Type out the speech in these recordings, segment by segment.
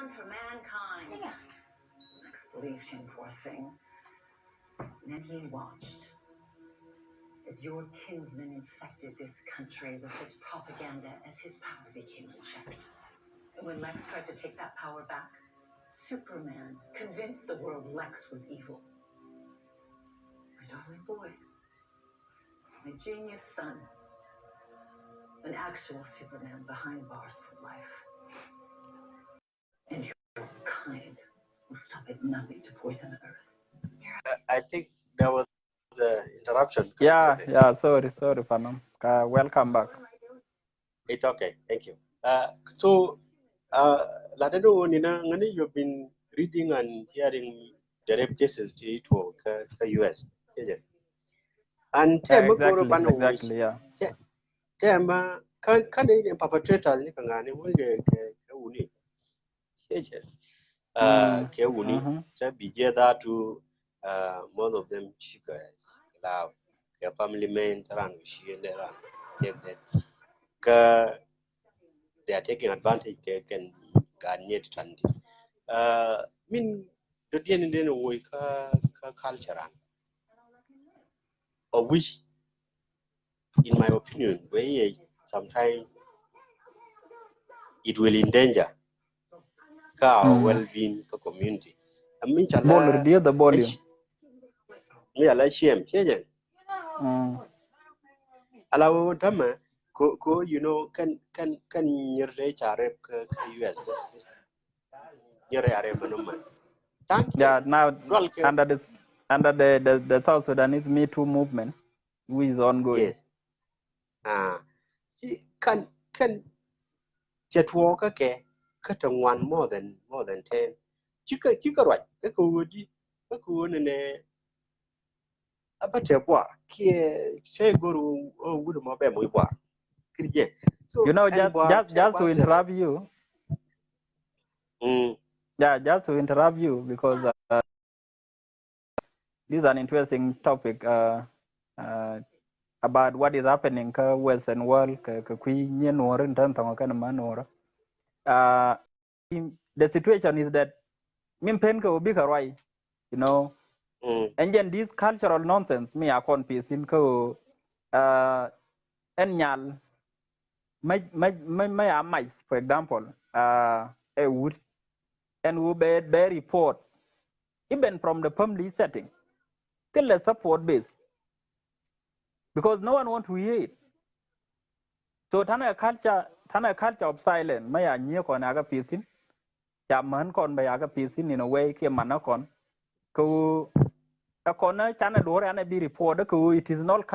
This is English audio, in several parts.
done for mankind. Lex believed him, poor thing. And then he watched as your kinsmen infected this country with his propaganda as his power became unchecked. And when Lex tried to take that power back, Superman convinced the world Lex was evil. My darling boy, my genius son, an actual Superman behind bars for life. And your kind will stop at nothing to poison the earth. I think there was the interruption. Yeah. Sorry, Panam. Welcome back. It's okay. Thank you. So, Ladado, Nina, you've been reading and hearing the rape cases to US. And Tema Goro Bano was Yeah. Tema can the perpetrators Nikangani Uni. Uni, Bija that to most of them love their family men, she and their they are taking advantage they can get it. Mean the DNA way culture of which in my opinion where sometimes it will endanger our well-being community. I mean Reduce the volume. Me ala shame change. Allow dama ko you know can nyere chare ka US nyere are manoma. Yeah, now under the South Sudanese Me Too movement, which is ongoing. Yes. Can chetwoka ke katang one more than 10. Chika right. Ko wodi ko ne abate boa ke che guru gudu mo be mo boa. So you know, just to interrupt you. Yeah, just to interrupt you because this is an interesting topic about what is happening in the Western world. The situation is that you know, and then this cultural nonsense me I can't piece in enyal my for example a wood and we bear report even from the family setting till the support base because no one want to hear it. So tana culture of silence maya near kon aga piecing man kon by aga piecing in a way ke manakon ko a corner chana door and be report it is not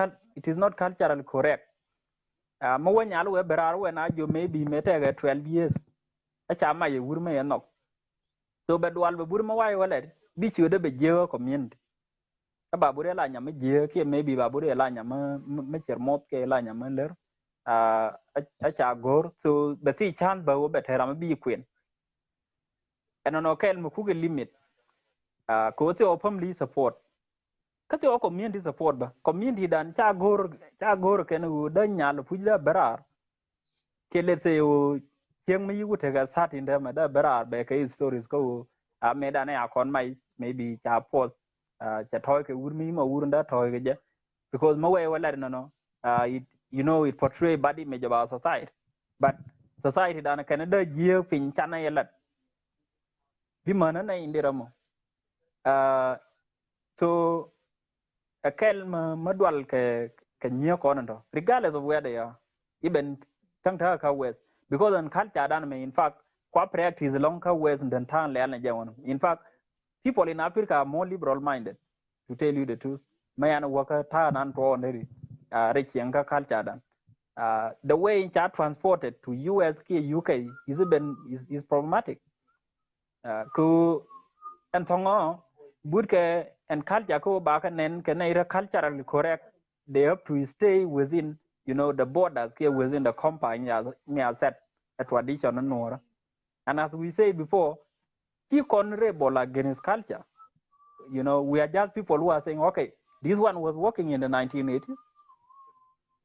culturally correct. When you are berar when you maybe met 12 years a chama ye wurma enough. So but while the burma why wallet be sure the bejo community. A baburela nyama je maybe baburela nyama mecher mot ke la nyama ler a chagor so but see chan ba wo better be queen. And on okay mukuge limit ko se family support. Kasi o community support ba community dan chagor ken u dan nyal puja berar ke let's say o tiang mi u tega sat in them da berar be ke stories ko a me da na akon mai maybe cha post cha toy ke urmi ma urunda toy ke je because ma way wala no it you know it portray body image of our society but society dan Canada je pin chana yelat bi mana na indiramo so a kel madwal ke nyia kono regardless of where they are even tangta ka west because on culture dan me in fact kwa practice long ka west than town le ala jawon in fact people in Africa are more liberal minded to tell you the truth mayana waka ta nan to neri rechianga culture dan the way it are transported to US UK is problematic ku and tongo budke and culture ko baka nen kenera culturally correct they have to stay within you know the borders here within the compound near set a tradition and and as we say before he rebel against culture you know we are just people who are saying okay this one was working in the 1980s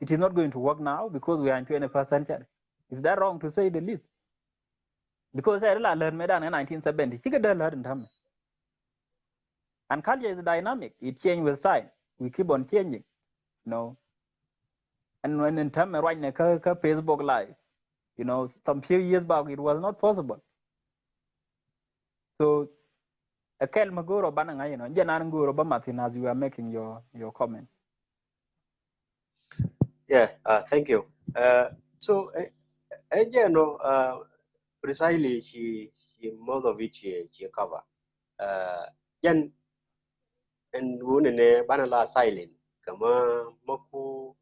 it is not going to work now because we are in 21st century is that wrong to say the least because I learned Medan in 1970. She could learn them. And culture is dynamic. It changes with time. We keep on changing, you know. And when in terms of right now, Facebook Live, you know, some few years back, it was not possible. So, a kel maguro bananga, you know, janan guro ba Martin, as you are making your comment. Yeah, thank you. So, you know, precisely she most of it she cover. Jan and wunene banala silent kama maku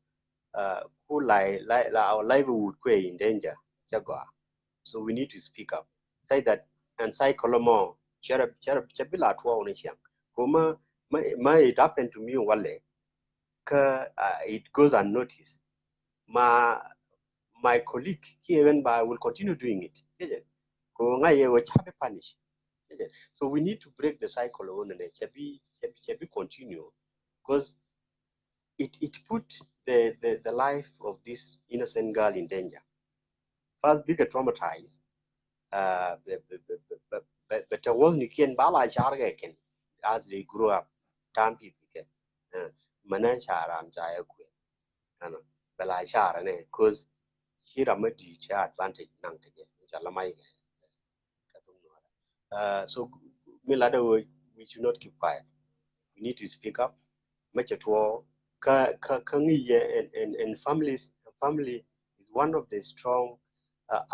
who our livelihood in danger chagwa. So we need to speak up. Say that and say Kolomo cherab chabila twa onishan. Kuma it happened to me wale it goes unnoticed. My colleague here and by will continue doing it. Punish. So we need to break the cycle on and chabi continue because it put the life of this innocent girl in danger. First, bigger traumatized. But the world you can bala again as they grew up. Tampi mana charan jaya kwe. Ano bala charane cause she ramadi cha advantage nang kaje. Chalamai. So we should not keep quiet. We need to speak up. Much at all. And family is one of the strong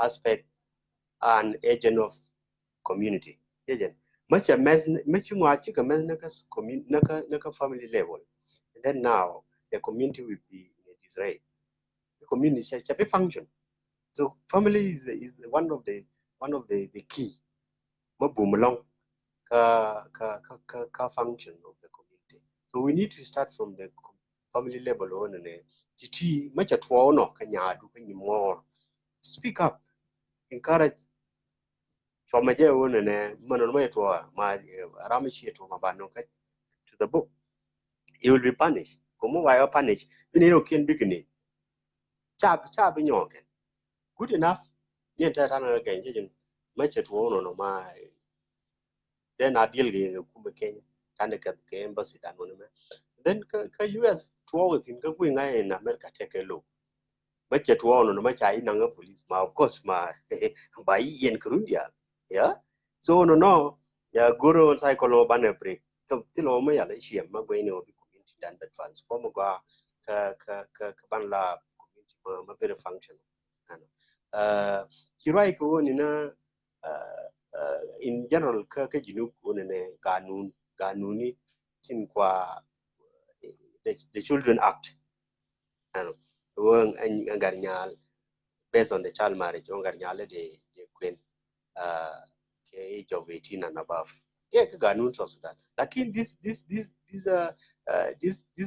aspect and agent of community. Much a mess family level. And then now the community will be in disarray. The community should be function. So family is one of the key. Function of the community. So we need to start from the family level on and much at more. Speak up, encourage from a on and man to Ramishi to the book. You will be punished. Come why punished? The European beginning. Chap in your good enough. Yet again, much at one on my then I deal with Kenya and the embassy done. Then US 12 in America take a look. Much at one on much I know police, of course, my by Ian Kurundia. Yeah. So no, yeah, guru on cycle banner break. So till me Alicia, Magway no community than the transform Banla community, my very function. Hirai ko in general jinuk unene kanuni tin kwa the Children Act based on the child marriage de queen age of 18 and above ganun South Sudan lakin these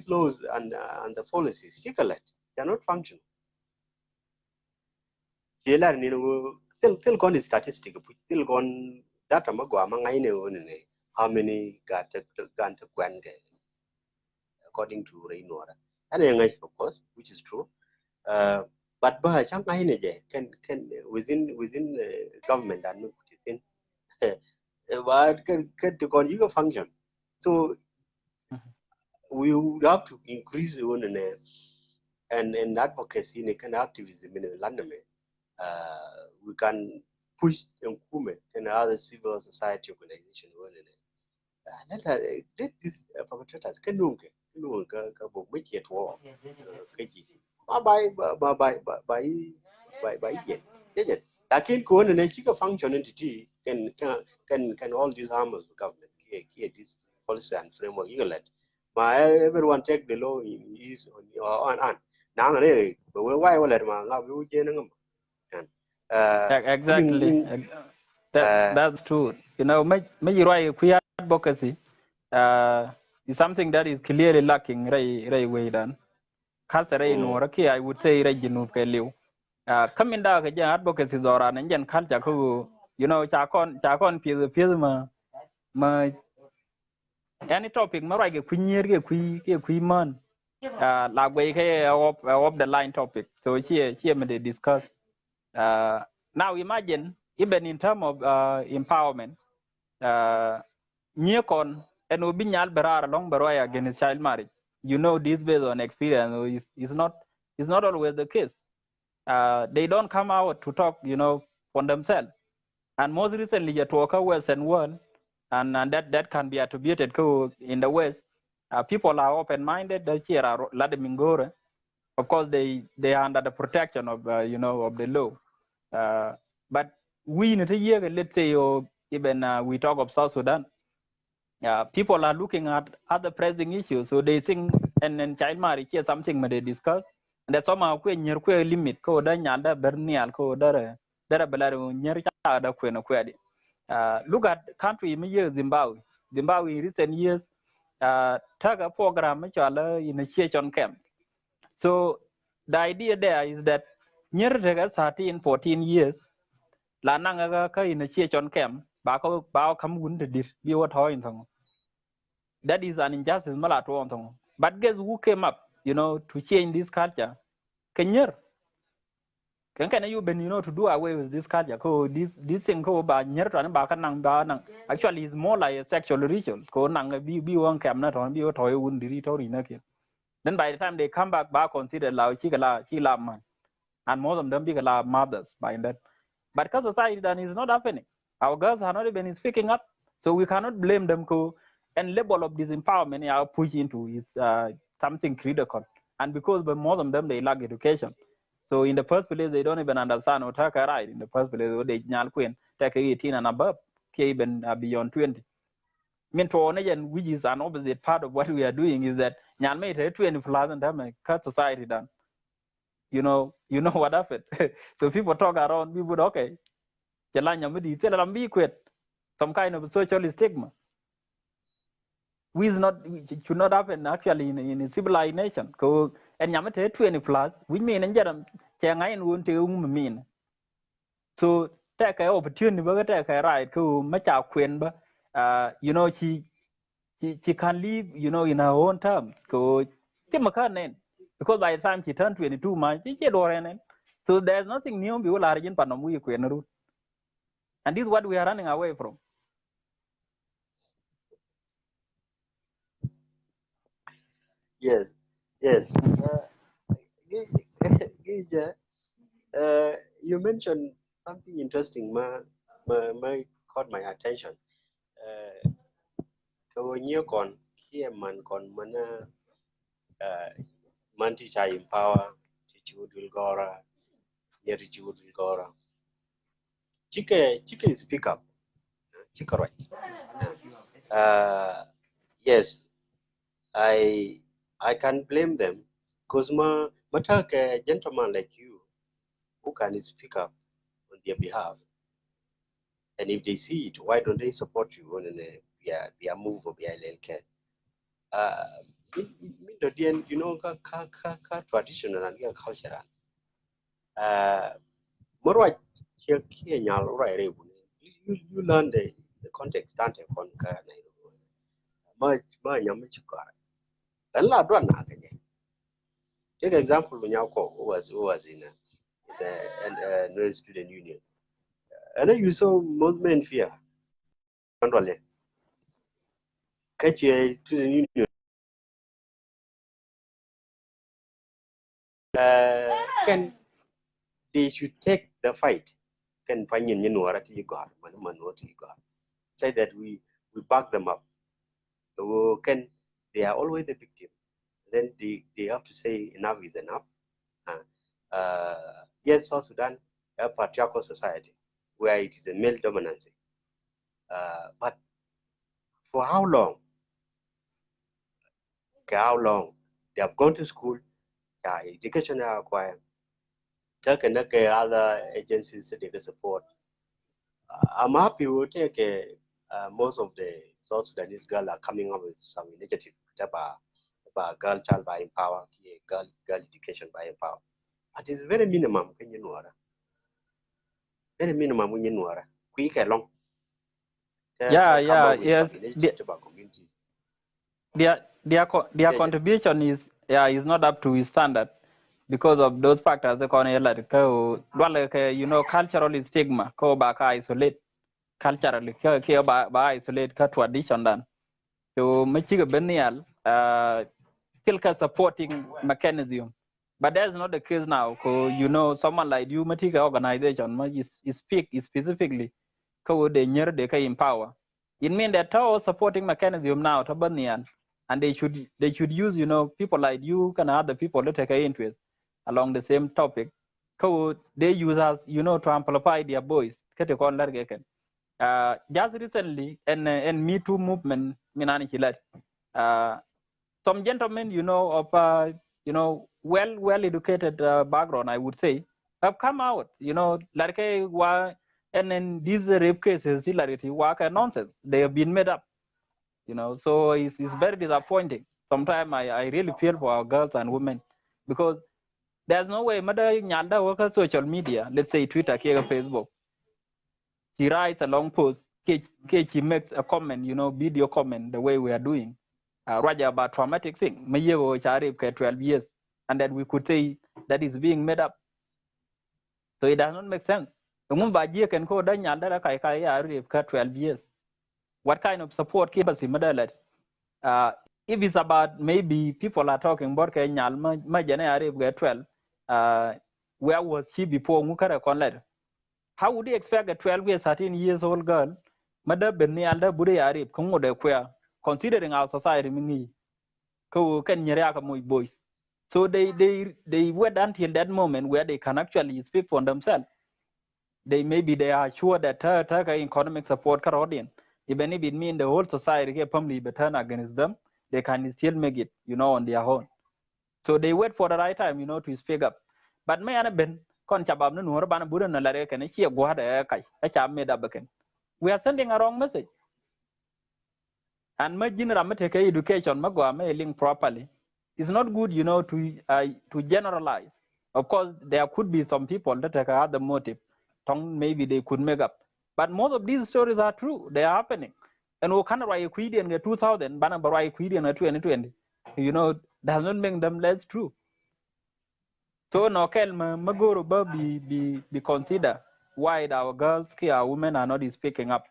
laws and the policies they are not functional. Still gone statistic, still gone data how many got according to Rainora. And of course, which is true. But can within government and within can function. So we would have to increase and advocacy in a kind of activism in London. We can push improvement in other civil society organizations. Let these perpetrators can do which yet war. By Lakin ko na chika function entity can all these harms of government here this policy and framework everyone take the law in his on now why will let Exactly. That's true. You know, queer advocacy is something that is clearly lacking right way done. I would say coming down again advocacy or an engine culture who you know chakon piece ma any topic ma right ke man like way of the line topic so here may they discuss now imagine even in terms of empowerment, Nyekon and Ubinyal Berar along Baroya against child marriage. You know this based on experience is not always the case. They don't come out to talk, for themselves. And most recently, you talk Western world, and that can be attributed to in the West. People are open-minded. They here are Ladimingore. Of course, they are under the protection of of the law. But we in the year, let's say, or even we talk of South Sudan. People are looking at other pressing issues, so they think and child marriage is something that they discuss. And that somehow we near limit ko da nyanda bernial ko dara belaru near da kwena kwedi. Look at country me year Zimbabwe. Zimbabwe in recent years taga program initiation camp. So the idea there is that near 13 14 years la nanga ka initiation camp ba ko ba kam gun de dir bi wat hoin thong. That is an injustice malatong. But guess who came up, to change this culture? Kenyer. Can you been, to do away with this culture? This thing ko ba nyer to ba kanang ba nang. Actually, it's more like a sexual ritual. Ko nang bi won kam na ton bi o toy un diri to ri na ke. Then by the time they come back, ba consider lao chi la man. And most of them be la mothers by that. But because society then is not happening. Our girls are not even speaking up. So we cannot blame them. And level of disempowerment they are pushing into is something critical. And because most of them, they lack education. So in the first place, they don't even understand or take a right. In the first place, they take 18 and above, even beyond 20. I mean, which is an opposite part of what we are doing is that 20 plus and cut society down. You know what happened. So people talk around, people okay. Some kind of social stigma. It should not happen actually in a civilized nation. And 20 plus, we mean and mean. So take an opportunity, but take a right she can live, in her own terms. Because by the time she turned 22 months, so there's nothing new. And this is what we are running away from. Yes, yes. Gija, you mentioned something interesting. Caught my attention. Kon here man kon mana man teacher empower teacher gora nyeri chudul gora. Chike speak up. Chike right. Yes, I can blame them because a gentleman like you who can speak up on their behalf, and if they see it, why don't they support you on a move or a LK? Traditional and cultural. More you learn the context stand on take example when who was in the Nuer Student Union. And you saw most men fear. Catch a student union. Can they should take the fight? Can find you know what you got, man, what you got. Say that we back them up. So can they are always the victim? Then they have to say enough is enough. Yes, South Sudan, a patriarchal society where it is a male dominancy. But for how long? How long? They have gone to school, education are acquired. Take other agencies to take support. I'm happy we take most of the South Sudanese girls are coming up with some initiative about girl child by empower, girl education by empower. But it's very minimum, can you know? Very minimum when you know. Quick along. Yes. Community. Their contribution is not up to his standard. because of those factors the corner like cultural stigma ko ba ka isolate culturally ke ba isolate ka tradition dan so machi ga benial still ka supporting mechanism but that's not the case now ko someone like you matika organization is speak specifically ko de nyer de ka empower it means that our supporting mechanism now to benial and they should use people like you and other people to take interest along the same topic ko they use us to amplify their voice kete kon large ken just recently in Me Too movement minani hilari some gentlemen of well educated background I would say have come out like and then these rape cases hilarity work nonsense they have been made up so it's very disappointing sometimes I really feel for our girls and women because there's no way mother nyanda work on social media let's say Twitter or Facebook she writes a long post she makes a comment video comment the way we are doing Raja about traumatic thing 12 years and then we could say that is being made up so it does not make sense ngum ba je ken ko da nyanda da kai 12 years what kind of support keep us if it's about maybe people are talking about Kenyal ma jane arif get 12 where was she before ngukara konlet how would you expect a 12 years 13 years old girl mother benni alda buri arif kungo de kwa considering our society mingi ko ken nyere aka moy boys so they wait until that moment where they can actually speak for themselves they are sure that economic support Carodian even if it means the whole society can probably turn against them they can still make it on their own so they wait for the right time to speak up but me ana ben kon chabab no nuor bana buran na lare kan chi gwa da kai a cha me da baken we are sending a wrong message and ma jinra ma take education ma gwa ma link properly it's not good to generalize of course there could be some people that have other motive maybe they could make up but most of these stories are true they are happening and we can write equidian 2000 bana write equidian 2020 does not make them less true so no kel magoro ba be consider why our girls our women are not speaking up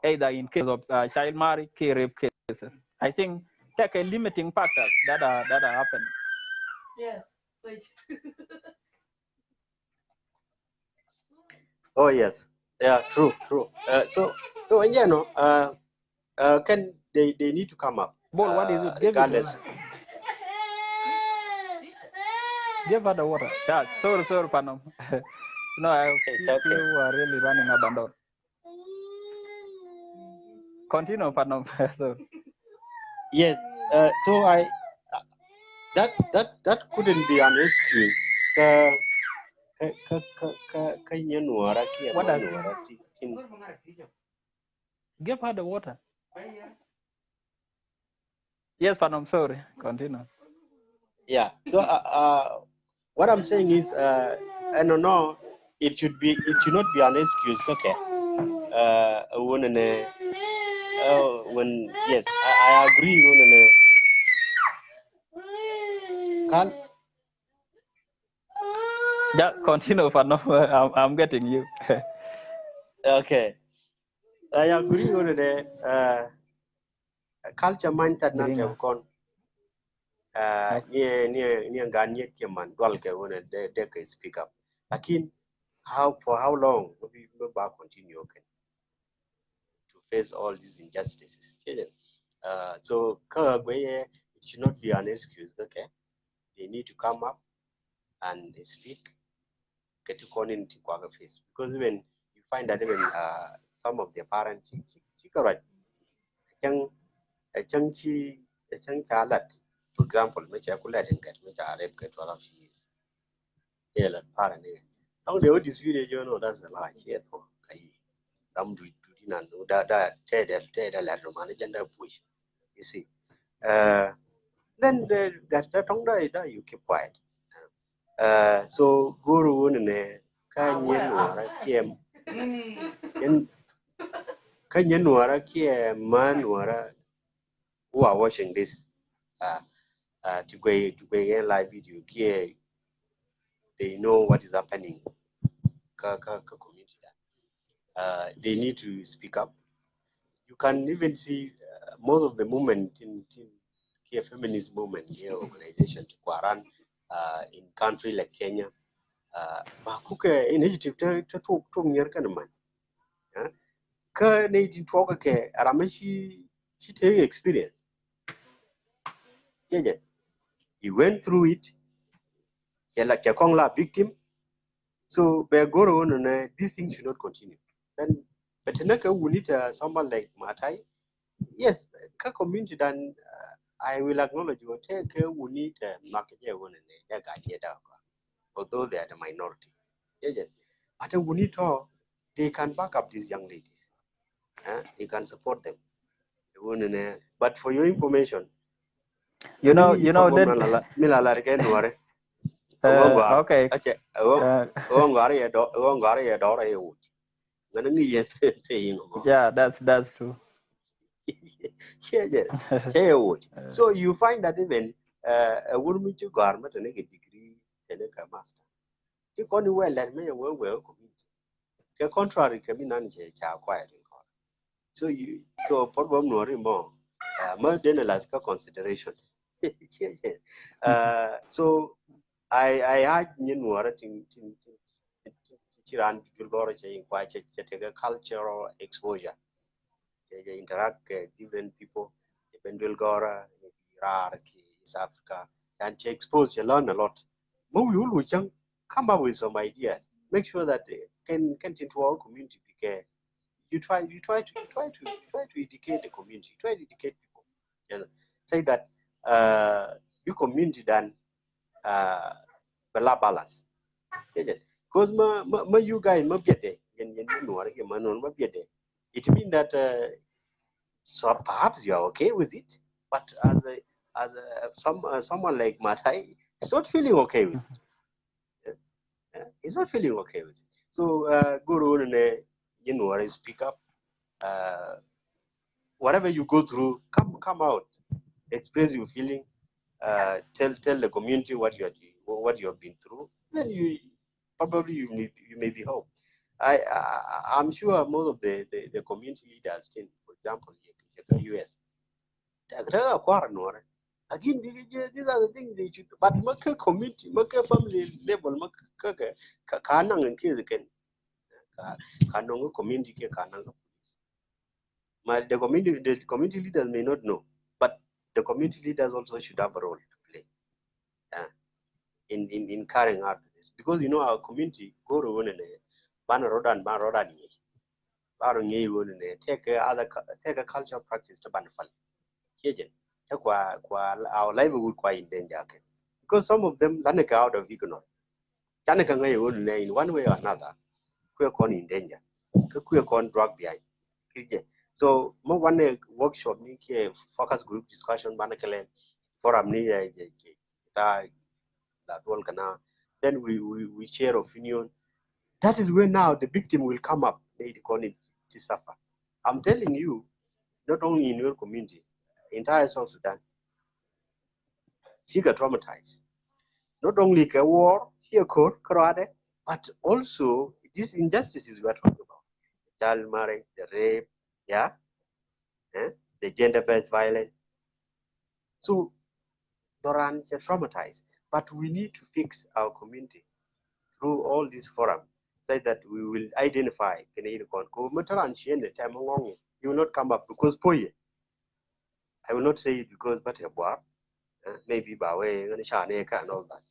either in case of child marriage rape cases I think take a limiting factors that are happening. Yes, please. Oh yes, yeah, true. So and can they need to come up Bol, what is it? Give it to regardless. her. Give her the water. Yeah, sorry, Panam. I It's feel okay. you are really running up and down. Continue, Panam. Sorry. Yes. So that couldn't be an excuse. Ka nyenuara ki What does amanuara tin. give her the water? Yes, Panam, sorry. Continue. Yeah. So what I'm saying is I don't know. It should not be an excuse. Okay. When yes, I agree. Can Yeah, continue, Panam. I'm getting you. okay. I agree with the culture mindset not Bring have her. gone. Okay. Near Ghanaian Kiman Dwalke when they can speak up. Again, for how long will we continue to face all these injustices? So it should not be an excuse. Okay, they need to come up and speak. Get to con into face because when you find that even some of their parents, for example, which I could let and get which I rep get 12 years. Yeah, parent. How they would dispute, that's a lie. Here, do dinner, no, that, Ted, agenda push. You see, then that tongue you keep quiet. So, Guru, and Kanyan or a Kiem, Kanyan or a Kiem, man, or who are watching this. To go live video, they know what is happening. Community. They need to speak up. You can even see most of the movement in feminist movement here, organization to Kwaran in country like Kenya. Kuke initiative to near Kanaman. Ka ne tin talk ke aramashi she take experience. Yeah. He went through it. He like a Kongla victim. So by go on and this thing should not continue. Then but we need someone like Matai. Yes, ka community then I will acknowledge you take we need market one and although they are the minority. Yeah. But we need to they can back up these young ladies. They can support them. But for your information, you know that okay yeah, that's true. So you find that even a woman to garment and a degree and a master. You can well let me well community. The contrary can be none quiet. So so problem no more. More than a like consideration. So I had Nuer Tiran Julgora in quite a cultural exposure. They interact different people, Bendel Gora, Iraq, East Africa, and to expose you learn a lot. Come up with some ideas. Make sure that can into our community because you try to educate the community, try to educate people. And say that your community then balance. Because you guys it means that so perhaps you are okay with it, but someone like Matai is not feeling okay with it. He's not feeling okay with it. So go on and speak up. Whatever you go through, come out, express your feeling. Tell the community what you have been through. Then you probably you may be helped. I'm sure most of the community leaders, for example, in the US, again, these are the things they should. But make community, make family level, make kanang and kids can kanong community ke kanang. The community leaders may not know, but the community leaders also should have a role to play in carrying out this, because our community go to one and ban rodan take a cultural practice to banfal. Our livelihood quite in danger, because some of them lanaka out of ignorance. In one way or another, we're in danger. We're drug behind. So, one workshop ni focus group discussion banakale forum ni then we share opinion. That is where now the victim will come up. They to suffer. I'm telling you, not only in your community, entire South Sudan, she got traumatized. Not only a war, but also these injustices we are talking about: child marriage, the rape, the gender-based violence. So, Doran are traumatized, but we need to fix our community through all these forums, so that we will identify. You will not come up because I will not say it because but maybe by way and all that.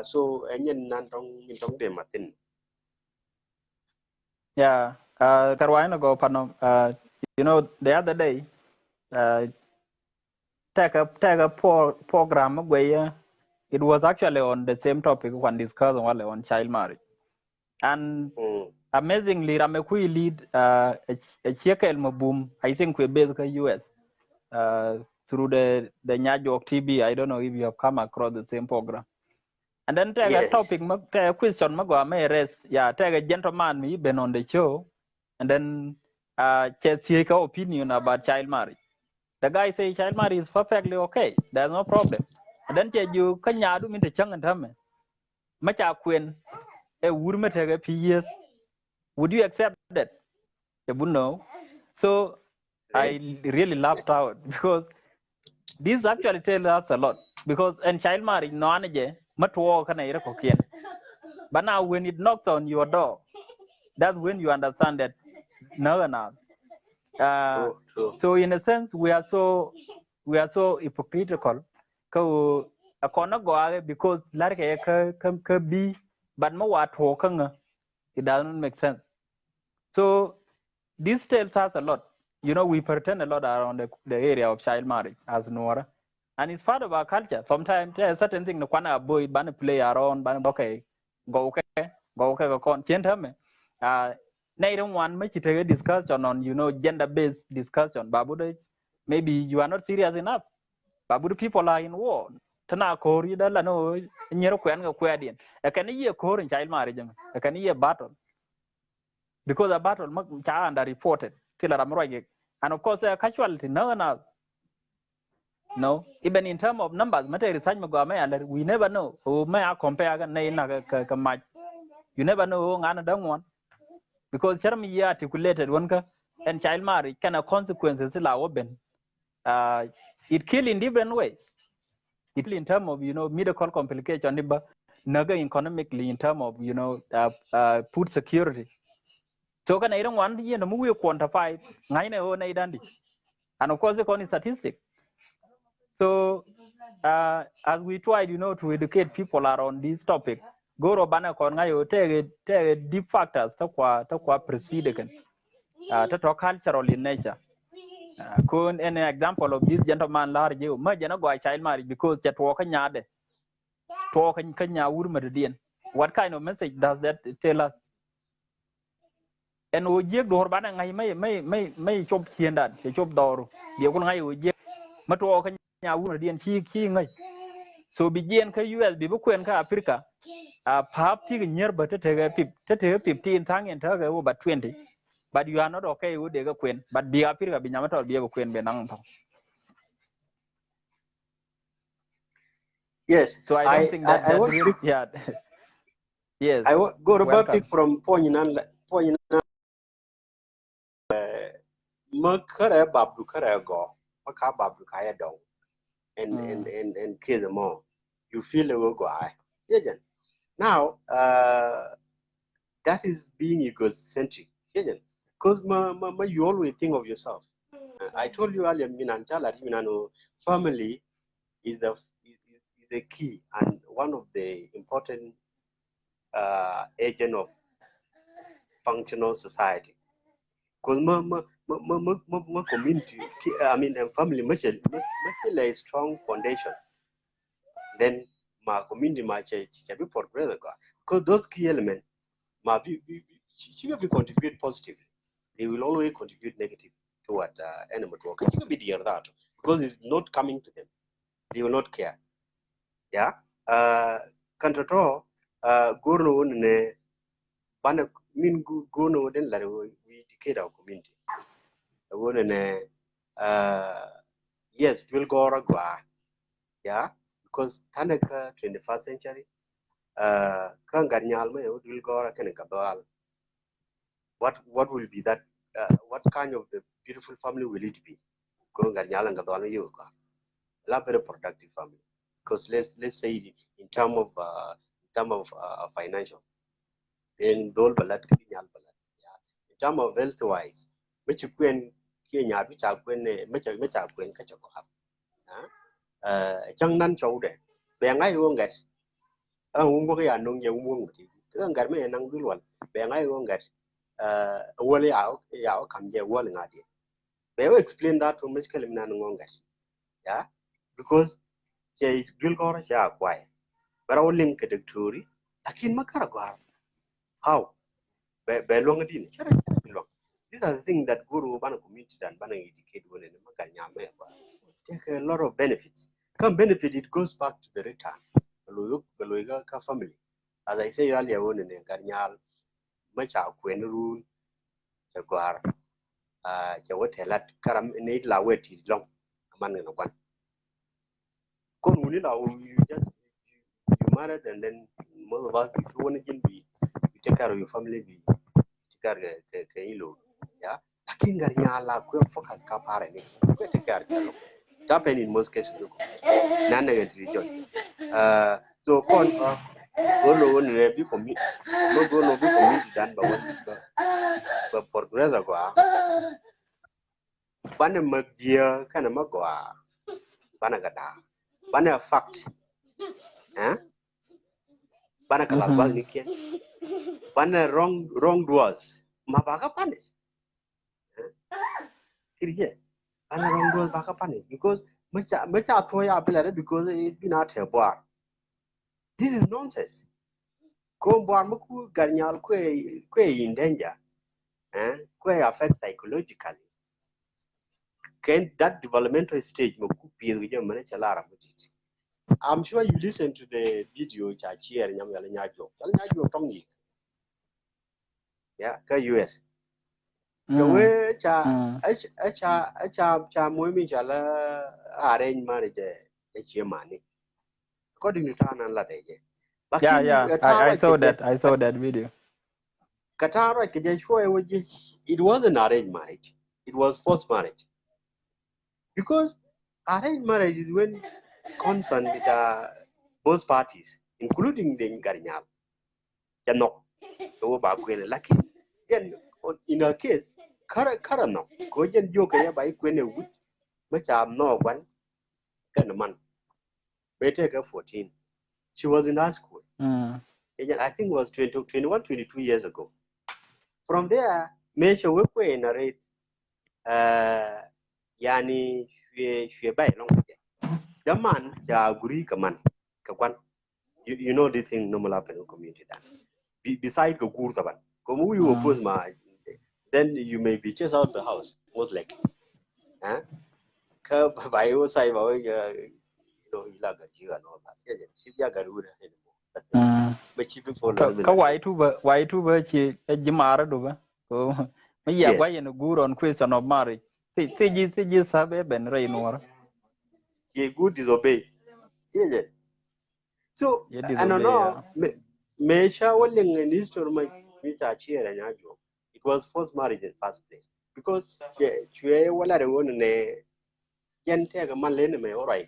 So Yeah, Karwaina go Panom. The other day, take a program where it was actually on the same topic when discussed on child marriage. And amazingly, Ramekui lead a Chekel Mabum, I think we basically US, through the Nyajok TV. I don't know if you have come across the same program. And then take a topic, take a question, take a gentleman, me been on the show, and then take opinion about child marriage. The guy say child marriage is perfectly okay. There's no problem. And then you can yadu into chung and tame. macha kwen a would matter years. Would you accept that? You would know. So Then, I really laughed out because this actually tells us a lot. Because in child marriage, no anje, matwo kana ira kokien. But now when it knocks on your door, that's when you understand that no, no. true. So in a sense, we are so hypocritical. Ko akona go age because like ka be, but mo what talking, it doesn't make sense. So this tells us a lot. You know, we pretend a lot around the area of child marriage as Nuer. And it's part of our culture. Sometimes there's certain things the kwana boy ban play around, ban okay, go okay, go con change him. They don't want me to take a discussion on, you know, gender-based discussion. Babu, maybe you are not serious enough. Babu, people are in war. Tana kori da la no nyero kwen ga kwedien. E kan ye kori in child marriage. E kan ye battle. Because a battle cha under reported till and of course a casualty no even in terms of numbers matter research we never know who may compare ka you never know who ngana don't want because charm ye articulated one ka and child marriage kind of consequences la open it kill in different way it kill in terms of you know medical complication naga economically in terms of you know food security. So can I don't want you know we quantify and of course the only statistic. So as we tried, you know, to educate people around this topic, go robana kon ngayo take deep factors to kwa precede kan to talk cultural in nature. Kun an example of this gentleman large you ma jana go child marriage because that walk nyade talk kanya urma. What kind of message does that tell us? En ojek dor bana ngai mai chop chiendan che chop dor dia kun ngai ojek mato ka nya wuna dien chi ngai so bi jen ka US bi bu kwen ka Africa a pap ti nyer ba te ga pip te 15 tang en ta ga ba 20 but you are not okay with the kwen but bi Africa bi nyamato bi ba kwen be nang pa. Yes, So I don't think that I want really, to yeah. Yes, go about welcome. pick from point makara babu kara go maka babu kaya dong and kill them all. You feel it will go now that is being egocentric because you always think of yourself. I told you earlier family is a key and one of the important agent of functional society. Because my community, I mean, family, much a strong foundation. Then my community, my church, be for because those key elements, she will contribute positively. They will always contribute negative toward animal work. It will be dear that because it's not coming to them. They will not care. Yeah. Kantato, Guru ne bana min Guru den la we educate our community. Yes, will go yeah, because Tanaka 21st century, Kanganyal will go what will be that? What kind of the beautiful family will it be? Kanganyal and Gadwana Yoga, a very productive family. Because let's say in terms of financial, in dol balat kanyal balat, yeah. In terms of health wise, which you can Kenya, which are when which are when catch chang nan chau de be ngai wo ngat wo ya nong ye wo ti ngar me nang dul wal be ngai wo ngat wo le ya kam je wo le ngadi be we explain that to much kalim nan ngo ngat yeah because che dul ko ra cha kwai bara wo link ke doctori lakin makara gwar how be lo ngadi ni chara lo these are the things that guru bana community dan bana educate wonen makar nyame kwa take a lot of benefits. Come benefit, it goes back to the return. Ka family. As I said earlier on in Garnyal, much our Queen rule, Jaguar, Jawatelat, Karam, Nate Lawet, long, a man in a one. You just you married and then most of us, if you want to be, you take care of your family, be take care of you, yeah. Lakin garnyala kwe focus ka pare ni kwe take care of it happen in most cases. None negative joy. So con go no one be community, no go no be community done by one, but progress ago. Bana magia kana magwa bana gada bana fact bana kalal bal niken bana wrong doers mabaga panis kiriye bana wrong doers baga panis because macha thoya abelare because it be not a bar. This is nonsense. Go bar muku garnyal kwe in danger kwe affect psychologically. Can that developmental stage muku pia with your manager lara mutiti. I'm sure you listen to the video chachier nyamyala nyajo. Nyajo tongi. Yeah, ka US. Ka we cha muimi chala arrange marriage e chiemani. According to Tana Ladeje. Yeah. Lakin I Tara saw keje that. I saw that video. Katara keje show it wasn't arranged marriage. It was forced marriage. Because arranged marriage is when consent with both parties, including the Ngarinyal. Janok. Lucky in a case, Karano, Kojan Joka by Quene Wood, which I'm no one kind of man. Better 14. She was in high school. I think it was 21, 22 years ago. From there, Mesha Wekwe narrate Yani Shwe by long. The man, Jaguri Kaman, Kakwan. You know the thing normal happen in community. Beside the Gurtaban. Come you oppose my then you may be chased out the house, most likely. By your side, you like you and all that. She be a garuda anymore. But she before Ka why two chi jimara do ba. So me ya yes. why in a good on question of marriage. See sabe ben rainor. He good disobey. Yes. So Ye I don't disobey. know. Me shawling in this story my cheer and ajo. It was forced marriage in first place. Because she wala the one ne yen take a man lene me alright.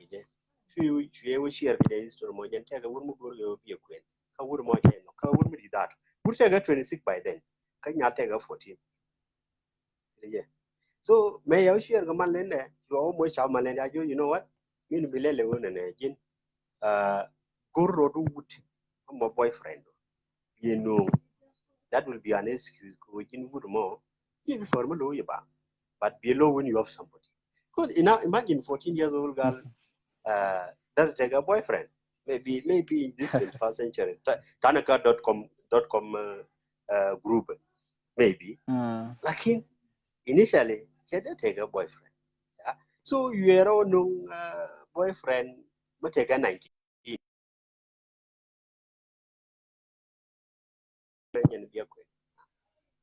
She was share the history mo yen take a woman go be a queen. Ka would mo chen no ka would me that. Would take a 26 by then. Can you take a 14? Yeah. So may I share the man lene you almost shall man you know what? You be lele one and again. Go do wood. I'm a boyfriend. You know, that will be an excuse. Go in wood more. Give for me, but below when you have somebody. Good enough. Imagine 14 years old girl. That take a boyfriend. Maybe in this 21st century. Tanaka.com group. Maybe. Like initially, he had to take a boyfriend. Yeah. So you are no boyfriend, but take a 19.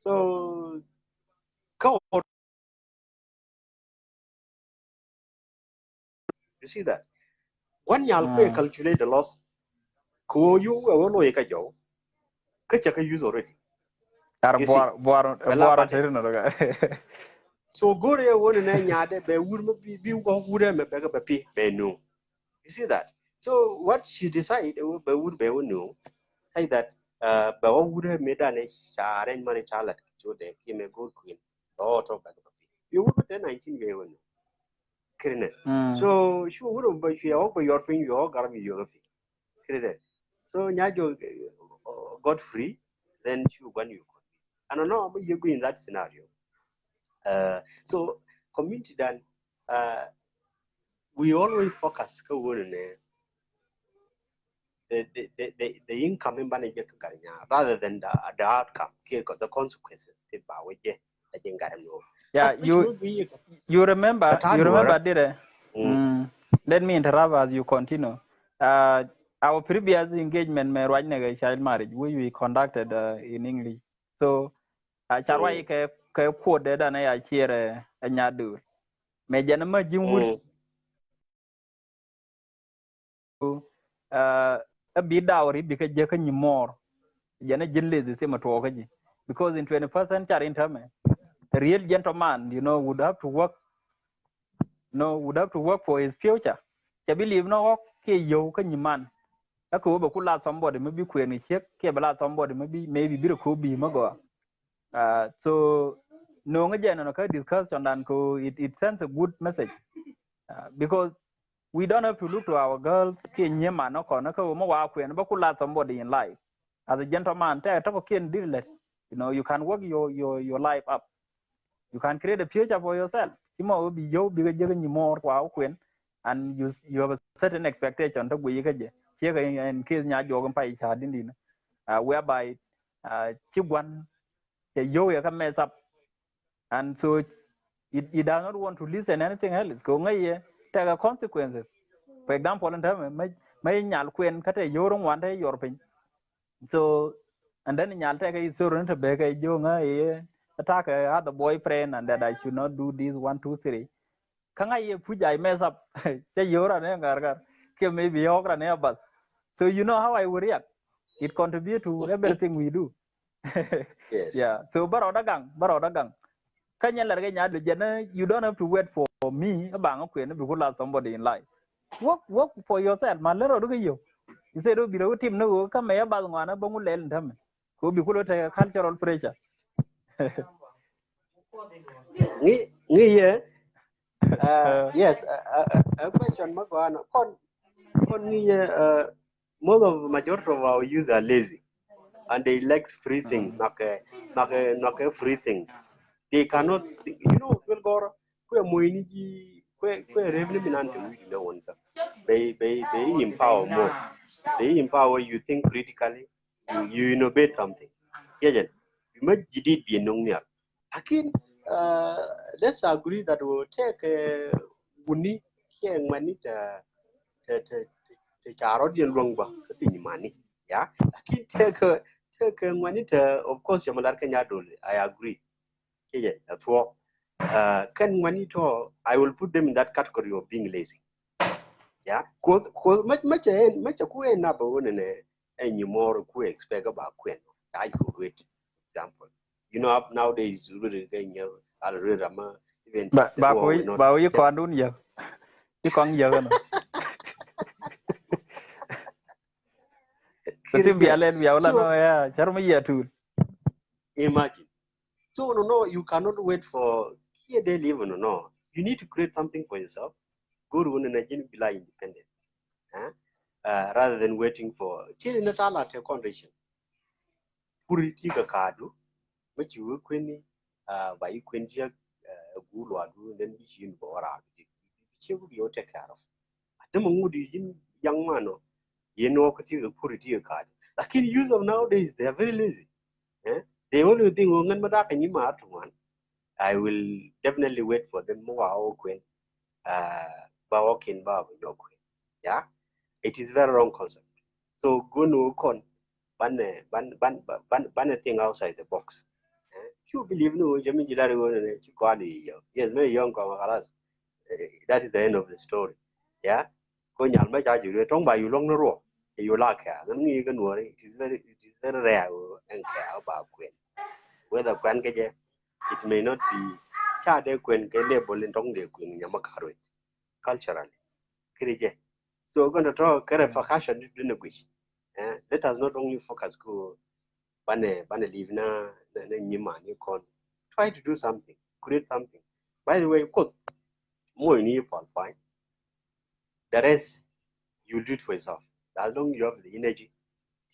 So, you see that? One yal calculate the loss. Ko you will know a job. Kachaka use already. You see, so go there one and yard, be would be would be no. You see that? So what she decided would be no. Say that but what would have made an arrange money child so they came a good queen. Oh, talk about you would be 19 year old. So she would but she over your thing, you all got me your fee. So Nyajo got free, then she won you. I don't know, but you go in that scenario. So community then we always focus on the income in manager rather than the outcome, the consequences. Yeah, you remember did it? Let me interrupt as you continue. Our previous engagement may right now child marriage we conducted in English. So charwai ke quote that and I share a nyadu. Me janama jimwood a bit dowry because you can more jana jille the same to okaji because in 21st century in time a real gentleman would have to work would have to work for his future. I believe no ke yo ka man. Ako ba kula somebody maybe ku ni check ke bala somebody maybe bi ko bi mago. So no ngaja no ka discussion and ko it sends a good message. Because we don't have to look to our girls ke nyema no ko na ko mo wa ku ba kula somebody in life. As a gentleman, you can work your life up. You can create a future for yourself. And you have a certain expectation to we in case whereby one you can mess up, and so it does not want to listen anything else. Go take a consequences. For example, in time may nyal kwen kate yorong wante yorpin. So and then nyal take a surrender to beg a jonga attack other boyfriend and that I should not do this 1, 2, 3. Can I puja mess up? Maybe but so you know how I would react. It contributes to everything we do. Yes. Yeah. So barodagang. You don't have to wait for me because somebody in life. Work for yourself. Man, you say do be team no come here bad one bangu lel ndam. Ko bi kulo take cultural pressure. Yes, a question Magwana. Most of majority of our youth are lazy and they like free things, not free things. They cannot we'll go revenue minante we know one. They empower more. They empower you think critically, you innovate something. Yeah, you might did be a Again, let's agree that we'll take Wuni here money to Charodian Longba, Katin money. Yeah, again, take money of course, Yamalarkan Yadul. I agree. Yeah, that's what. Can money to, I will put them in that category of being lazy. Yeah, cause much a queen number one and you more quick expect about queen. I could wait, example. Nowadays, really, even the Ba war will not. ko ko andun ya. Ti kong ya no. Tapi bialen biawla no So ya, charma ya tu. imagine. So no, you cannot wait for here they live. No, you need to create something for yourself. Go to an agent, be independent. Rather than waiting for till Natala take condition. Purity kadu, but you will queen by queen jack good or do then be seen for she will be take care of. At the moment, young man, purity card. Like in use of nowadays, they are very lazy. They only think one. I will definitely wait for them more queen. Walking bar your queen. Yeah, it is very wrong concept. So go no con ban thing outside the box. You believe no Jimmy Jilari yes, very young that is the end of the story. Yeah. Ko nyal ma cha ju tong ba yu long no ro. You like it is very rare and care about queen. Whether kwan ke je, it may not be cha de kwen ke label in tong de queen yamakarwe culturally. Kirije. So we're going to draw a repercussion in the wish. Let us not only focus go bane live na nyima ni kon. Try to do something, create something. By the way, quote more in Nepal, fine. The rest you'll do it for yourself. As long as you have the energy,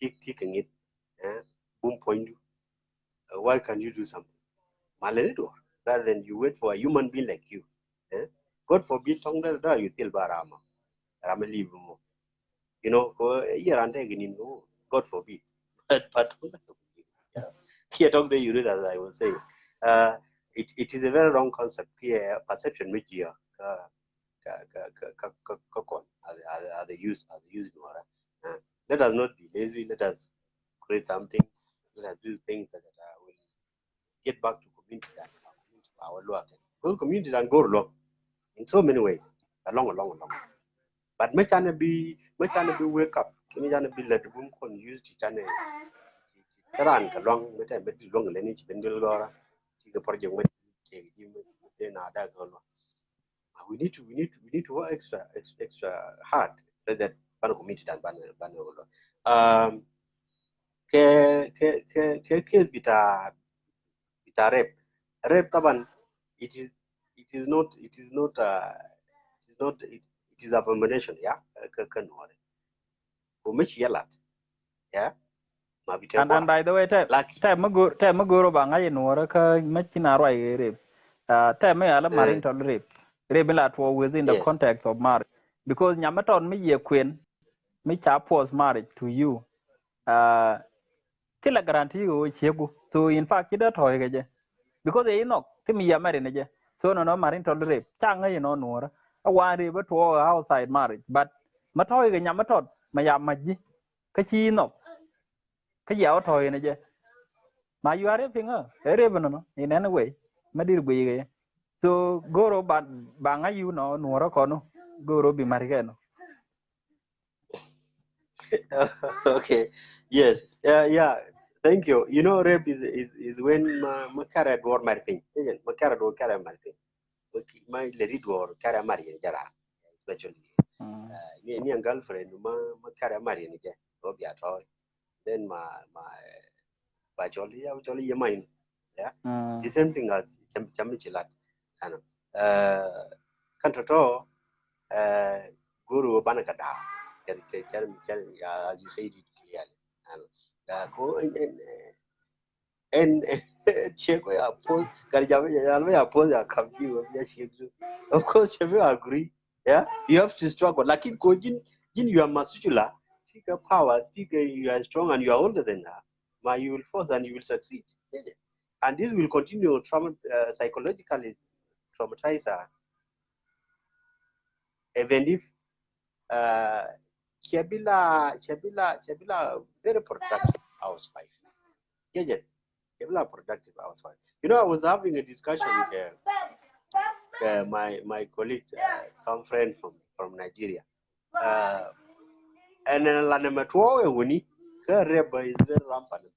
taking it, boom point. Why can't you do something? Malenido, rather than you wait for a human being like you. God forbid, tongue that you tell Barama. Ramelive more. For a year and again, God forbid. But here, talk to you read as I was saying. It is a very wrong concept. Here, perception, which here, as the use let us not be lazy. Let us create something. Let us do things that will get back to community and our work. Because community and go along in so many ways, along. But much be wake up. Can you be let the room con use the channel? Taran ka long meta beti long le ni bendel gora ti ka project met ke jim de na da go we need to work extra hard so that ban community dan ban go ke bita rep taban it is abomination yeah ka no ko mich yalat yeah ma bita And by the way, lucky te maguro ba ngai nuora ka machina roi rape. Te me ala marin to rape. Rape la to within the yes context of marriage. Because nyamaton me ye queen me cha pose marriage to you. Kila guarantee o chegu. So in fact kida to hegeje. Because they know ti me ya marry neje. So no marin to rape. Changa you know nuora. A one rape to outside marriage. But matoy ge nyamaton maya maji. Kachi no. Kaya to neje. Now you are raping her. No, in any way. Madir gwe. So goro banga you know nuora kono. Goro be marigeno. okay yes yeah thank you you know rape is when makara door marpin makara door kara marpin my lady door kara mari jara especially ni girlfriend makara mari ni je obi ato then ma jolly ya mine yeah the same thing as chamichilat ano kanto to guru banaka da as you said it clearly and go and check ya pose ya pose ya kamti ya shegu of course you agree yeah you have to struggle like in kojin you are masula tika power tika you are strong and you are older than her you will force and you will succeed yeah. And this will continue psychologically traumatize her even if Shabila very productive housewife. Yeah, Shabila productive housewife. You know, I was having a discussion with my colleague, some friend from Nigeria. And then Lanamatwa Wuni, her rebel is very rampant.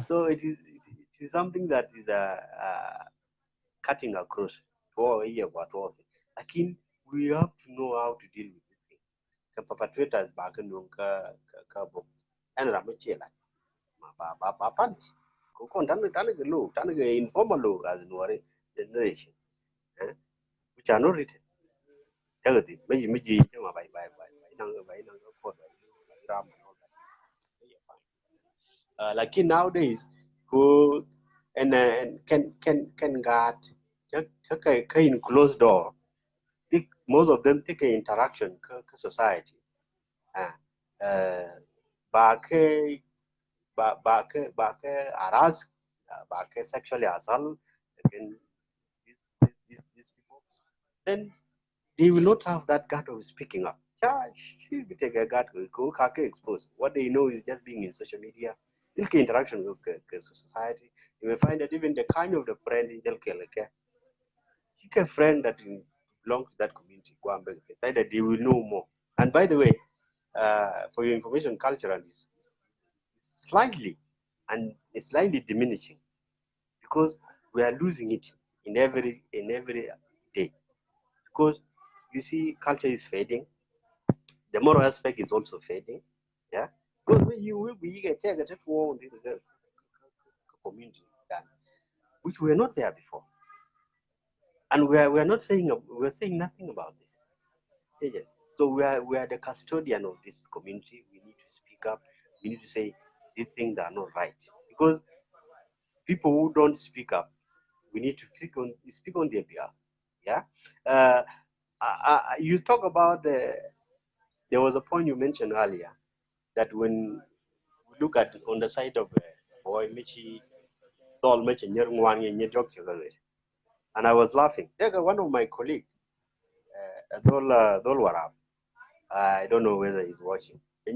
So it is something that is cutting across. Again, we have to know how to deal with it. Ka perpetrators back in ka book and ramachela ba punch ko kon tan informal law as no generation which are not written tagadi miji ma by nang ko ram and all that like nowadays who and can guard take a in closed door most of them take a interaction society back harass, back sexually assault against these people, then they will not have that gut of speaking up. She will take a gut go expose. What they know is just being in social media, ilke interaction with society. You may find that even the kind of the friend in like seek a friend that belongs to that community, go and beg that they will know more. And by the way, for your information, culture is slightly and it's slightly diminishing because we are losing it in every day because you see culture is fading, the moral aspect is also fading, yeah, because you will be get the community which were not there before, and we are not saying we are saying nothing about this. Yeah. So we are the custodian of this community. We need to speak up. We need to say these things are not right because people who don't speak up, we need to speak on their behalf. Yeah. You talk about there was a point you mentioned earlier that when we look at on the side of boy Michi Dol Michi and I was laughing. One of my colleagues, Dol Warab, I don't know whether he's watching. He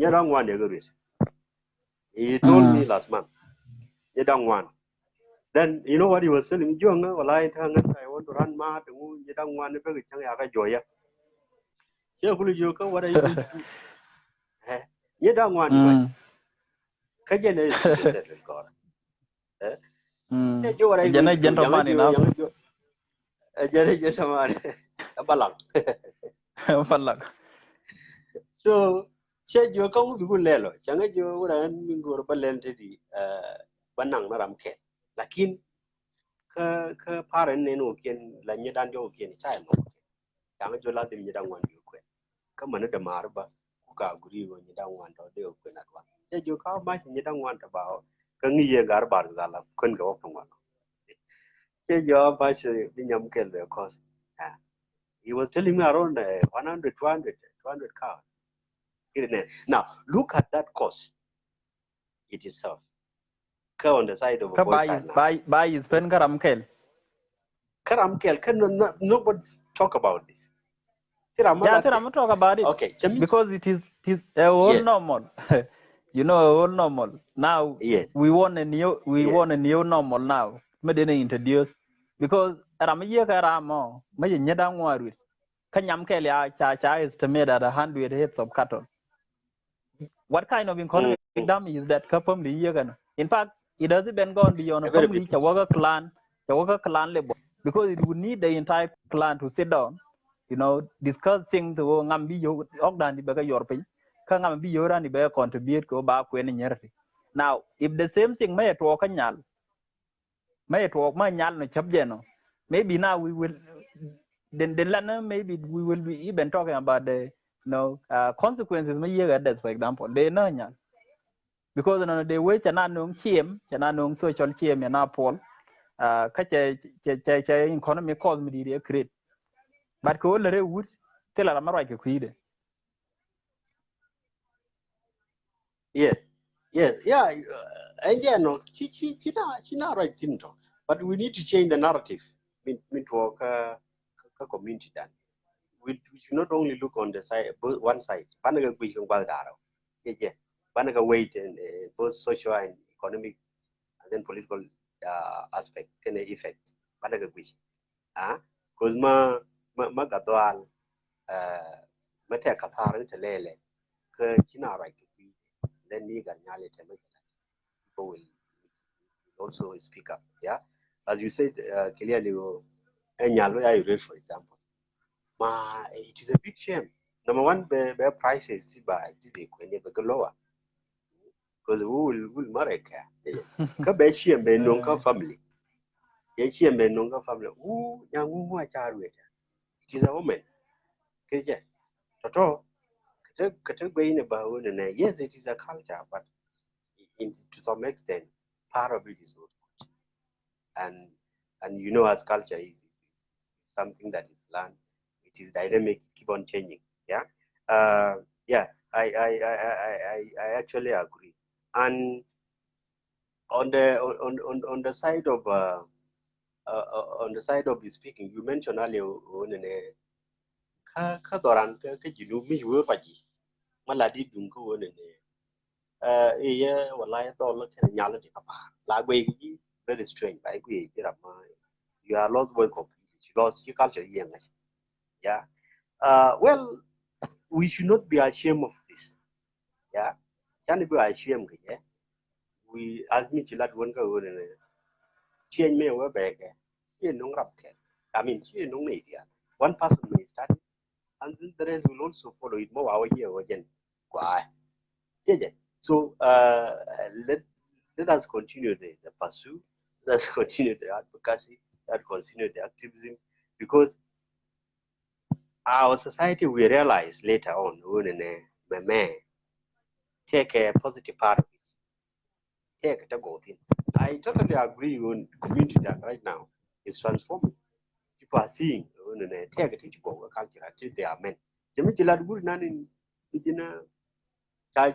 told me last month, then you know what he was telling me? I want to run mad. What are you going to do? You don't want to watch. Kajan is different, God. What are you going to do? Gentleman enough. Gentleman. Balang. Falak. So, che jo ka ubi gulelo. Changa jo uran mingo balente di banang maram ke. Lakin ka paren nenu kien la nyedan jo kien chai mo. Changa jo la dim nyedan wan jo kwen. Ka mana da marba ku ka guri go nyedan wan to de kwen atwa. Che jo ka ma nyedan wan ta ba ka ngi ye gar bar zala kwen ga wapang wan. Che jo ba she binyam ke le cause. He was telling me around 100, 200 cars. Now, look at that cost. It is so. On the side of a boy child now. Buy is pen karamkel. Karamkel, can nobody talk about this? Yeah, I'm talk about it. Okay, because it is a whole normal. You know, a whole normal. Now we want a new normal now. Me didn't introduce because Ramaya Karamo, may nyedang waru. Kanyam Kelia cha estimated at 100 heads of cattle. What kind of economic damage is that family yegan? In fact, it doesn't even go beyond a family Chawaga clan level because it would need the entire clan to sit down, you know, discuss things to ngambi yo ogdan di baga yorpin, ka ngambi yoran di baga contribute go back when nyerti. Now, if the same thing may at walk nyal no chabjeno, maybe now we will then maybe we will be even talking about the consequences may year that for example they know nyal because they way chana nung social chiem na pol ka economy cause me create but ko le wood tell am right ko ide yes yeah and yeah no china right thing to but we need to change the narrative to community then we should not only look on the side one side panaga we can daro yeah panaga weight and both social and economic and then political aspect can effect panaga which because ma gadwal mate kathar te lele ke china right then we can nyale te people will also speak up yeah as you said clearly nyalo ya read for example it is a big shame number one the prices by today when they go lower because we will marry ka be shame be no family ye shame be no family who it is a woman keje toto kete go in about yes it is a culture but to some extent part of it is not good and you know as culture is something that is learned it is dynamic keep on changing yeah yeah I actually agree and on the side of on the side of speaking you mentioned earlier ka doran ka jinu mi wo paji maladi dun ko wallahi to lo ken nyalo di papa la gwe very strange by gwe you are lost boy completely you lost your culture yeah well we should not be ashamed of this yeah can be ashamed yeah we as me chilat won ka won change me we back here no rap I mean here no media one person may start and then the rest will also follow it more our year again why yeah so let us continue the pursuit let us continue the advocacy let us continue the activism because our society we realize later on when man take a positive part of it take it go thing I totally agree on community that right now is transforming people are seeing when take it to go culture until they are men jemi jilad gur nanin bijina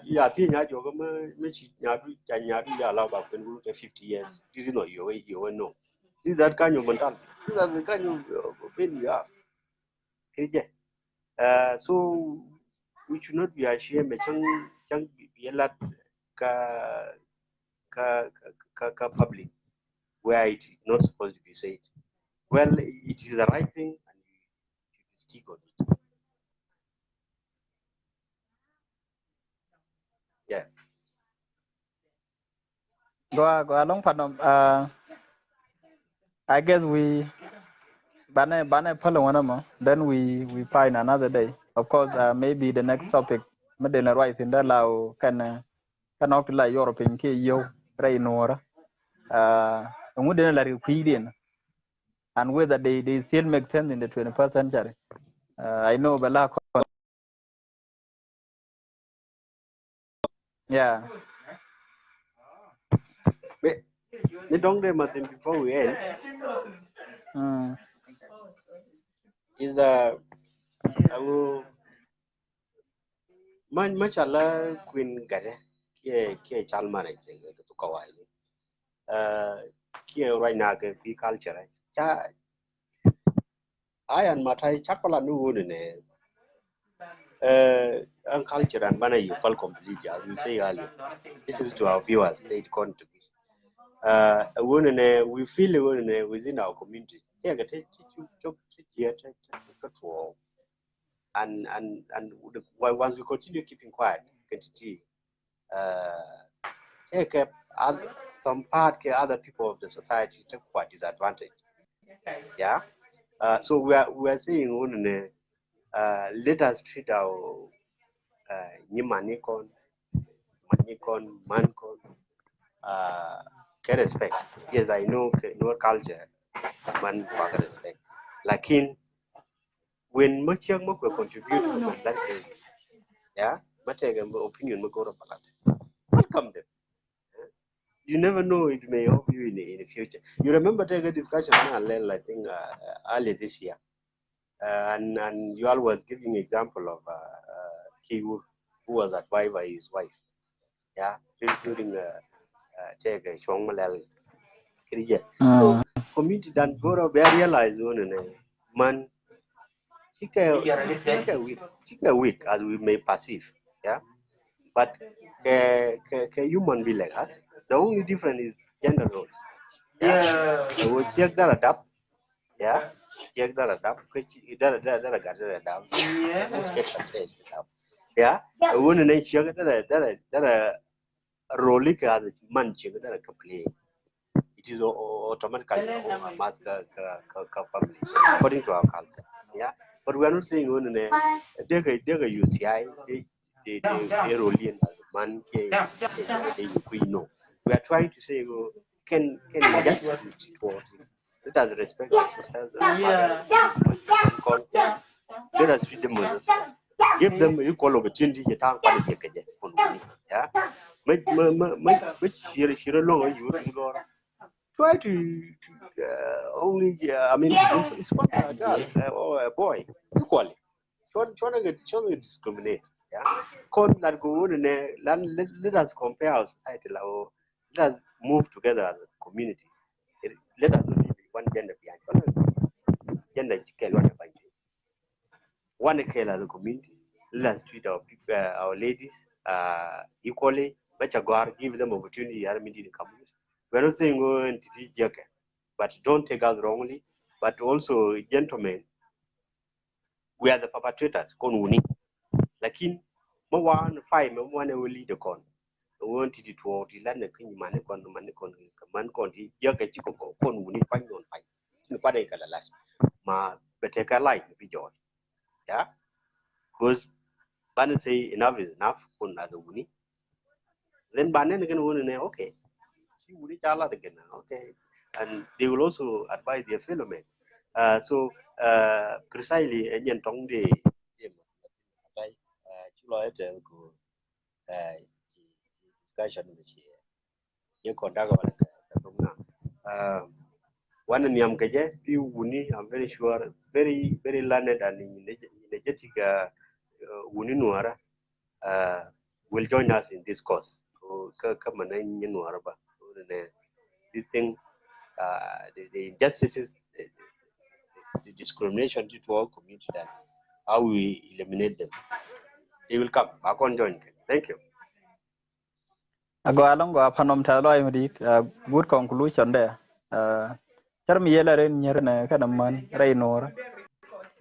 ya ti nya jo ma chi nya du ya la ba pen 50 years this is not your way you know this is that kind of mentality this is the kind of pain we have so we should not be ashamed chang be lat ka public where it is not supposed to be said well it is the right thing and you should stick on it go along panom. I guess we bane pala one. Then we find another day. Of course, maybe the next topic. Madena rice in the lao can not like European ke yo ray nora. Wouldn't let you and whether they still make sense in the 21st century. I know Bala. Yeah. Me don't know nothing before we end. Is I will machala Queen Gare ke chalmare to kawai. Ke right now ke pi culture. Cha I and Matai chakola no one and culture and manner you call completely as we say earlier. This is to our viewers, they contribute. We feel within our community. And once we continue keeping quiet, take up some part other people of the society take quite disadvantage. Yeah. So we are saying let us treat our Nimanikon, Mankon, respect. Yes, I know no culture, man respect. Lakin when much young will contribute to that, yeah, but opinion will go welcome them. You never know, it may help you in the future. You remember take a discussion I think earlier this year, and you all was giving example of Kiwur, who was advised by his wife, yeah, during take a Shongmalal Kirija. So community done go realize man weak as we may perceive, yeah. But human be like us. The only difference is gender roles. Yeah. We check that adapt. Yeah. Check that adapt. Yeah. When they check that role as man check that play. It is automatically a mask family according to our culture. Yeah. But we are not saying when they use they role in as man no. We are trying to say can injustice toward let us respect our sisters and mothers. Let us treat them with respect. Give them equal opportunity. Yeah. Which try to only I mean it's what a girl or a boy equally. Don't discriminate. Yeah. Let go on let us compare our society. Let us move together as a community. Let us not be one gender behind. Gender one as a community. Let us treat our people, our ladies equally. Give them opportunity. We're not saying go and but don't take us wrongly. But also, gentlemen, we are the perpetrators. Lakin, one five, one will lead the con. Wanted it to land a king manicon, man conti, Jaka Chico, con wuni, fine on fine. So, what I can last. Ma, but take a light, be joy. Yeah? Because Banner say enough is enough, on as a wuni. Then Banner again, okay. She would reach out again, okay. And they will also advise their fellow men. So precisely enyen tong de chulo ete ko discussion which ye conduct one in yam keje pi wuni I'm very sure very learned and energetic wuni nuara will join us in this course so come and nuara ba this thing the injustices the discrimination due to our community and how we eliminate them. They will come back on join. Thank you. Go along go panom talo I read good conclusion there. Charmi yela ren nyerne kana man rainor.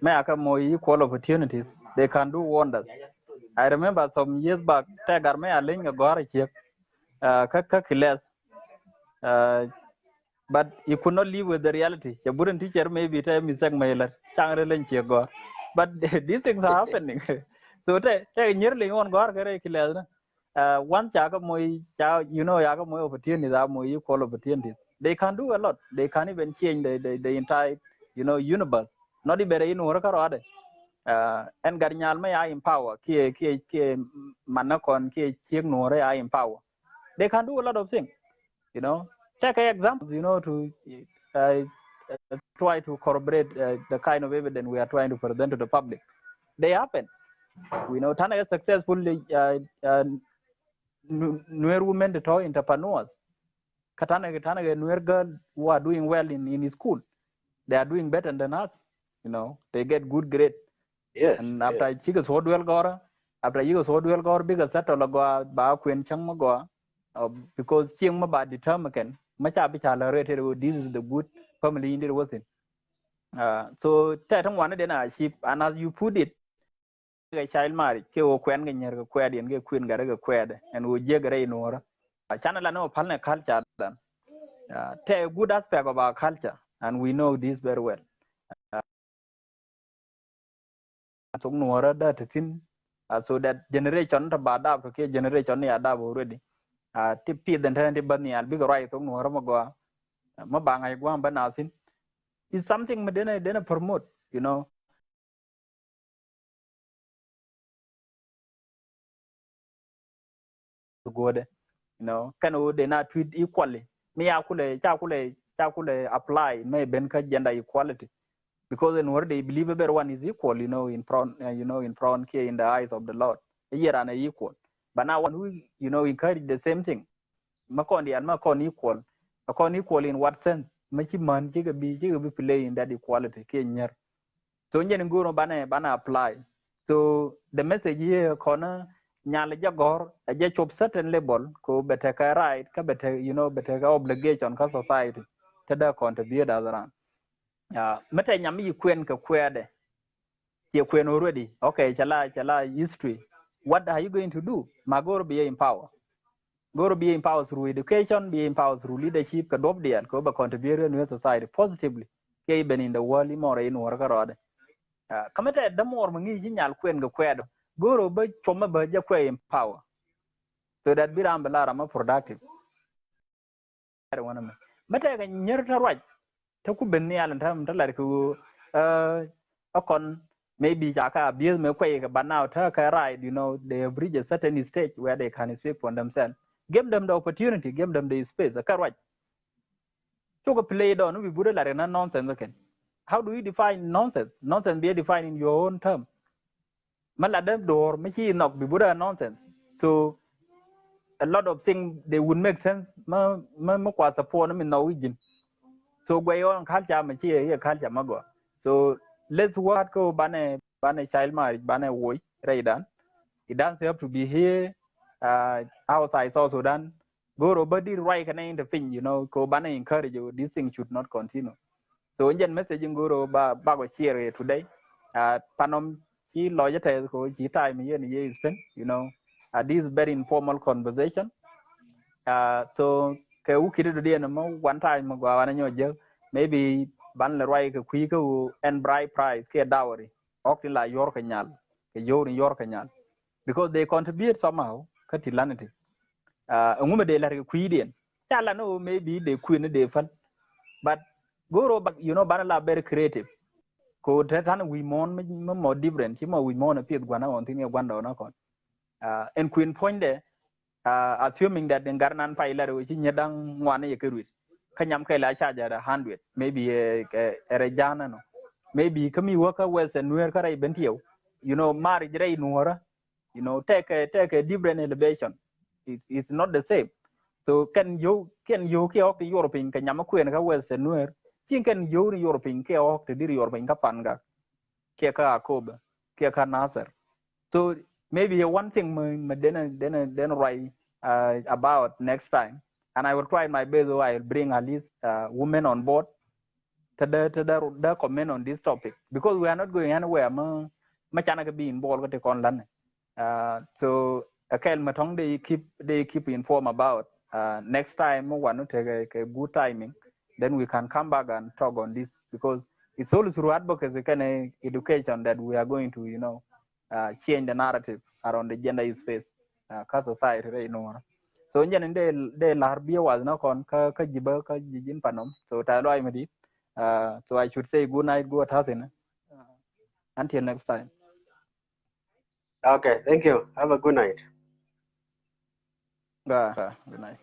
May aka more equal opportunities. They can do wonders. I remember some years back, Tagar me a ling a gore chip, Kaka Kiles, Uh, but you could not live with the reality. The Buddhist teacher maybe tell me sang mailer, go. But these things are happening. So nearly on God one chaga moi you know yaga moi opportunities are more equal opportunities. They can do a lot. They can even change the entire universe. Not even in work or and garnyal may I empower ki manakon ki chieng nore I empower. They can do a lot of things. Take examples, to uh, try to corroborate the kind of evidence we are trying to present to the public. They happen. We know Tana is successfully Nuer women to entrepreneurs. Katana Nuer girls who are doing well in school. They are doing better than us. They get good grade. Yes. And after Chigas Hodwell Gora, after you go Hodwell Gora, bigger settle ba Queen Changmagoa, because Chiang Maba determined much rated this is the good family in the was in. So Tatang one then a sheep, and as you put it, a child marriage, Ko Quen Ganger Quad and get Queen Garaga Quad, and would jagger nor a channel no palna culture. Take a good aspect of our culture, and we know this very well. So that generation to adapt, okay, generation ni adapt already. Tipi dan tadi bani albi korai tu nuara magwa, mabangai gua banasin. Is something medena promote, to go there, kan they not treat equally. Me chakule apply may benka gender equality. Because in where they believe everyone is equal, in front, in front here in the eyes of the Lord. Here and equal. But now when we, encourage the same thing, Makoni and Makon equal. Makon equal in what sense? Machi man chiga be play in that equality. So nyen guru bana apply. So the message here corner nyale jagor a job certain level ko better right ka better better obligation ka society to the contribute as around. Mete nyami kwen ka kwede. You kwen already. Okay, chala history. What are you going to do? Magoro be empowered. Go to be empowered through education, be empowered through leadership, kadobdian, ko ba contribute to society positively. Even in the world, more in work around. Kamete the more mangi jinyal kwen ga kwedo. Go to be choma ba ja kwe empower. So that biram belara ma productive. I don't want to. Mete ga nyerta right. Taku benni alan tam talar ku akon maybe jaka abuse me kwe ga banao ta ka right, they have reached a certain stage where they can speak for themselves. Give them the opportunity, give them the space. Right. So play down, we would like nonsense again. How do you define nonsense? Nonsense be defined in your own term. Maladam door, machine not be Buddha nonsense. So a lot of things they would make sense. Ma support them in Norwegian. So go on culture machine culture magwa. So let's work go bane child marriage, bane boy, right dan. It doesn't have to be here outside South Sudan. Go robadi right can in the thing, go bana encourage you, this thing should not continue. So in messaging guru ba share today. Panom chi loyate ko chi time here ni spend, this very informal conversation. So ke ukiri do na mo one time mo gwa na nyoje maybe ban le right ko kui ko and bride price ke dowry. Okti la yor kenyal. Ke yor kenyal. Because they contribute somehow ka tilanity. Ngume de la kui dien. Chala no maybe they queen de fan. But guru but banala very creative. Ko tan we more different. Chimo we more appear gwana on thing gwanda na kon. And queen point there assuming that in garnan pa ila which nyadang ngwana yekerwit. Kanyam kai la charge 100 maybe a rejana no. Maybe kami worker west and Nuer kara ibentio. Marriage rate nuora. Take a different elevation. It's not the same. So can you ke ok the European can yamakuen ka western Nuer. Chin can you European ke ok the European ka panga. Ke ka akoba. Ke ka nasser. So maybe one thing then write about next time. And I will try my best. I will bring at least women on board to comment on this topic because we are not going anywhere. Machana be involved with the so Akel Matong they keep informed about next time we want to take a good timing, then we can come back and talk on this, because it's all through advocacy kind of education that we are going to, change the narrative around the gender space, society, right? So njan de larbia was no kon ka jiba ka jijin panom, so talo ay medi. So I should say good night, good hatin. Until next time. Okay, thank you. Have a good night. Good night.